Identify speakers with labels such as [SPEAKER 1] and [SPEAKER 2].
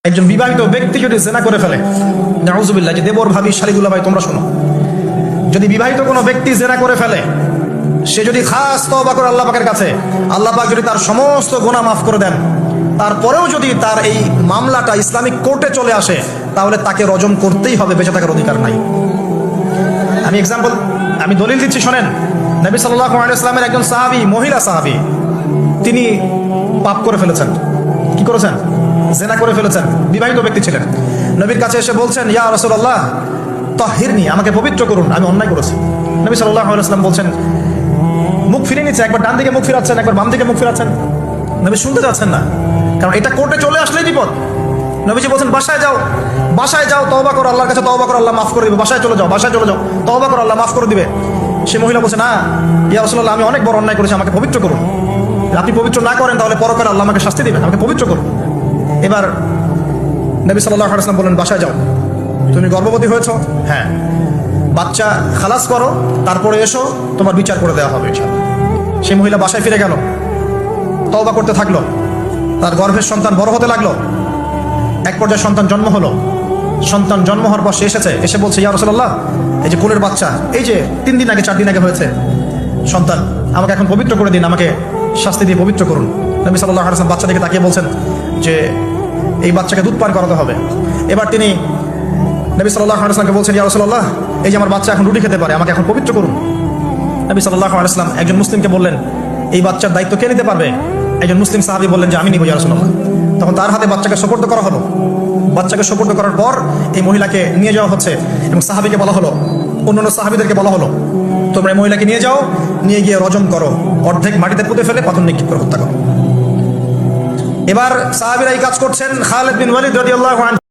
[SPEAKER 1] একজন বিবাহিত ব্যক্তি যদি জিনা করে ফেলে, নাউজুবিল্লাহ, যে দেবর ভাবি শালিদুল্লাহ ভাই তোমরা শোনো, যদি বিবাহিত কোনো ব্যক্তি জিনা করে ফেলে, সে যদি খাস তওবা করে আল্লাহ পাকের কাছে, আল্লাহ পাক যদি তার সমস্ত গুনাহ মাফ করে দেন, তারপরেও যদি তার এই মামলাটা ইসলামিক কোর্টে চলে আসে, তাহলে তাকে রজম করতেই হবে, বেঁচে থাকার অধিকার নাই। আমি দলিল দিচ্ছি, শোনেন। নবী সাল্লাল্লাহু আলাইহি ওয়াসাল্লামের একজন সাহাবী, মহিলা সাহাবী, তিনি পাপ করে ফেলেছেন। কি করেছেন? জিনা করে ফেলেছেন। বিবাহিত ব্যক্তি ছিলেন। নবীর কাছে এসে বলছেন, ইয়া রাসূলুল্লাহ তাহিরনি, আমাকে পবিত্র করুন, আমি অন্যায় করেছি। নবী সাল্লাল্লাহু আলাইহি ওয়াসাল্লাম বলছেন, মুখ ফিরে নিচ্ছে, একবার ডান দিকে মুখ ফিরাচ্ছেন, একবার বাম দিকে মুখ ফিরাচ্ছেন। নবী শুনতে যাচ্ছেন না, কারণ এটা কোর্টে চলে আসলেই বিপদ। নবীজি বলছেন, বাসায় যাও, বাসায় যাও, তওবা করো, আল্লাহর কাছে তওবা করো, আল্লাহ মাফ করে দিবে। বাসায় চলে যাও, বাসায় চলে যাও, তওবা করো, আল্লাহ মাফ করে দিবে। সে মহিলা বলছে, না ইয়া রাসূলুল্লাহ, আমি অনেক বড় অন্যায় করেছি, আমাকে পবিত্র করুন। আপনি পবিত্র না করেন তাহলে পরকালে আল্লাহ আমাকে শাস্তি দিবেন, আমাকে পবিত্র করুন। এবার নবী সাল্লাল্লাহু আলাইহি ওয়াসাল্লাম বললেন, বাসায় যাও, তুমি গর্ভবতী হয়েছো, হ্যাঁ, বাচ্চা খালাস করো, তারপরে এসো, তোমার বিচার করে দেওয়া হবে। সেই মহিলা বাসায় ফিরে গেল, তওবা করতে থাকলো, তার গর্ভের সন্তান বড় হতে লাগলো। এক পর্যায়ে সন্তান জন্ম হলো। সন্তান জন্ম হওয়ার পর সে এসে বলছে, ইয়া রাসূলুল্লাহ, এই যে কোলের বাচ্চা, এই যে 3 দিন আগে 4 দিন আগে হয়েছে সন্তান, আমাকে এখন পবিত্র করে দিন, আমাকে শাস্তি দিয়ে পবিত্র করুন। নবী সাল্লাল্লাহু আলাইহি ওয়াসাল্লাম বাচ্চা দিকে তাকিয়ে বলছেন যে এই বাচ্চাকে দুধ পান করাতে হবে। এবার তিনি নবী সাল্লাল্লাহু আলাইহি ওয়াসাল্লামকে বলছেন, ইয়া রাসূলুল্লাহ, এই যে আমার বাচ্চা এখন রুটি খেতে পারে, আমাকে এখন পবিত্র করুন। নবী সাল্লাল্লাহু আলাইহি ওয়াসাল্লাম একজন মুসলিমকে বললেন, এই বাচ্চার দায়িত্ব কে নিতে পারবে? একজন মুসলিম সাহাবী বললেন যে আমি নিব ইয়া রাসূলুল্লাহ। তখন তার হাতে বাচ্চাকে সুপর্দ করা হলো। বাচ্চাকে সুপর্দ করার পর এই মহিলাকে নিয়ে যাওয়া হচ্ছে এবং সাহাবীকে বলা হলো, অন্যান্য সাহাবীদেরকে বলা হলো, তোমরা এই মহিলাকে নিয়ে যাও, নিয়ে গিয়ে রজম করো, অর্ধেক মাটিতে পুঁতে ফেলে পাথর নিক্ষেপ করে হত্যা করো। এবার সাহাবীরা এই কাজ করছেন। খালিদ বিন ওয়ালিদ রাদিয়াল্লাহু আনহু